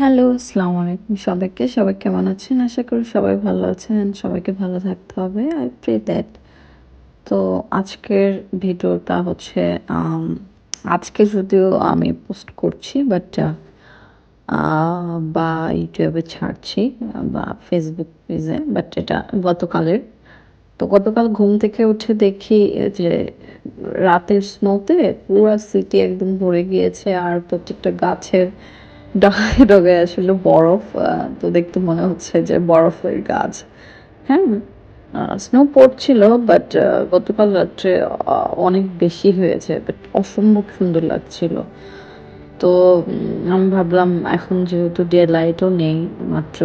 Hello, আসসালামু আলাইকুম সবাইকে। সবাই কেমন আছেন? আশা করি সবাই ভালো আছেন। সবাইকে ভালো থাকতে হবে। I pray that. তো আজকের ভিডিওটা হচ্ছে আম আজকে যদিও আমি পোস্ট করছি বাট বা ইউটিউবে ছাড়ছি বা ফেসবুক পেজে বাট এটা গতকালের। তো গতকাল ঘুম থেকে উঠে দেখি যে রাতের স্নোতে পুরা সিটি একদম ভরে গিয়েছে আর প্রত্যেকটা গাছের ডগায় ডগায় আসলে বরফ। তো দেখতে মনে হচ্ছে যে বরফের গাছ। হ্যাঁ, স্নো পড়ছিল বাট গতকাল রাত্রে অনেক বেশি হয়েছে বাট অসম্ভব সুন্দর লাগছিল। তো আমি ভাবলাম এখন যেহেতু ডে লাইটও নেই, মাত্র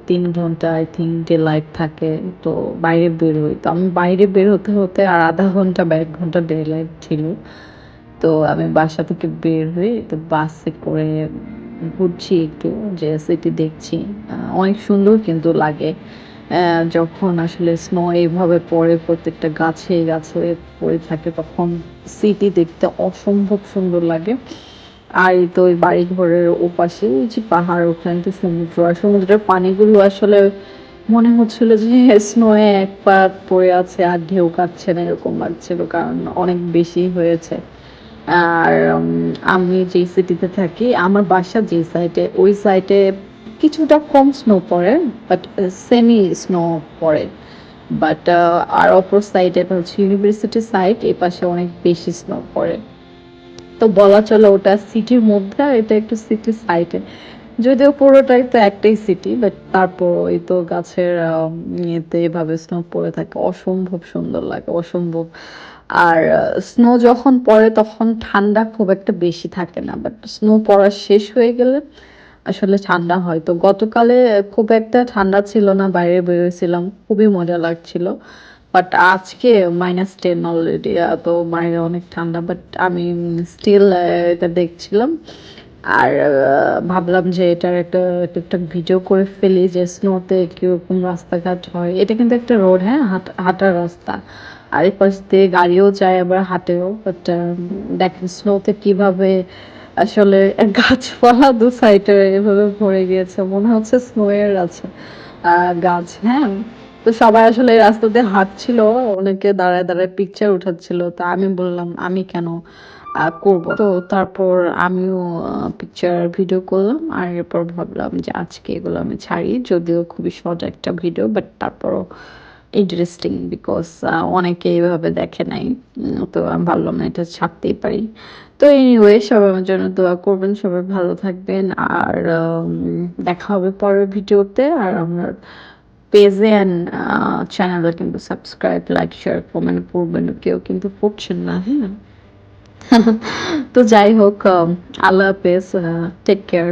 ৩ ঘন্টা আই থিঙ্ক ডে লাইট থাকে, তো বাইরে বের হই। তো আমি বাইরে বের হতে হতে আর ০.৫ ঘন্টা বা ১ ঘন্টা ডে লাইট ছিল। তো আমি বাসা থেকে বের হয়ে তো বাসে করে ঘুরছি একটু, যে সিটি দেখছি। অনেক সুন্দর কিন্তু লাগে যখন আসলে স্নো এইভাবে পড়ে প্রত্যেকটা গাছে গাছে পড়ে থাকে, তখন সিটি দেখতে অসম্ভব সুন্দর লাগে। আর এই তো ওই বাড়ি ঘরের ওপাশে ওই যে পাহাড়, ওখানে তো সমুদ্র, আর সমুদ্রের পানিগুলো আসলে মনে হচ্ছিল যে স্নোয়ে এক পা পড়ে আছে আর ঢেউ কাটছে না, এরকম লাগছিল কারণ অনেক বেশি হয়েছে। আর আমি যেই সিটিতে থাকি, আমার বাসা যে সাইডে, ওই সাইডে কিছুটা কম স্নো পড়ে বাট সেমি স্নো পড়ে। বাট আর অপর সাইডে হচ্ছে ইউনিভার্সিটি সাইড, এ পাশে অনেক বেশি স্নো পড়ে। তো বলা চলে ওটা সিটির মধ্যে আর এটা একটু সিটি সাইডে, যদিও পুরোটাই তো একটাই সিটি বাট তারপর এই তো গাছের ইয়েতে এভাবে স্নো পড়ে থাকে, অসম্ভব সুন্দর লাগে, অসম্ভব। আর স্নো যখন পড়ে তখন ঠান্ডা খুব একটা বেশি থাকে না বাট স্নো পড়া শেষ হয়ে গেলে আসলে ঠান্ডা হয়। তো গতকালে খুব একটা ঠান্ডা ছিল না, বাইরে বেরোছিলাম, খুবই মজা লাগছিল। বাট আজকে -10 অলরেডি, তো বাইরে অনেক ঠান্ডা বাট আমি স্টিল এটা দেখছিলাম। আর ভাবলাম যে এটার একটা ভিডিও করে ফেলি যে স্নোতে কিরকম রাস্তাঘাট হয়। এটা কিন্তু একটা রোড, হ্যাঁ, হাঁটার রাস্তা। আর এই পাশ দিয়ে গাড়িও যায় আবার হাঁটেও। বাট দেখেন স্নোতে কিভাবে আসলে গাছপালা দু সাইডে এভাবে ভরে গিয়েছে, মনে হচ্ছে স্নো এর আছে গাছ। হ্যাঁ, তো সবাই আসলে এই রাস্তা দিয়ে হাঁটছিল, অনেকে দাঁড়ায় দাঁড়ায় পিকচার উঠাচ্ছিল। তো আমি বললাম আমি কেন করব। তো তারপর আমিও পিকচার ভিডিও করলাম আর এরপর ভাবলাম যে আজকে এগুলো আমি ছাড়ি, যদিও খুবই শর্ট একটা ভিডিও বাট তারপরও ইন্টারেস্টিং বিকজ অনেকে এইভাবে দেখে নাই। তো আমি ভাবলাম না, এটা ছাড়তেই পারি। তো এনিওয়ে, সবাই আমার জন্য দোয়া করবেন, সবাই ভালো থাকবেন। আর দেখা হবে পরের ভিডিওতে। আর আমার পেজে অ্যান্ড চ্যানেলে কিন্তু সাবস্ক্রাইব, লাইক, শেয়ার, কমেন্ট করবেন, কেউ কিন্তু করছেন না, হ্যাঁ। তো যাই হোক, আল্লাহ হাফেজ, টেক কেয়ার।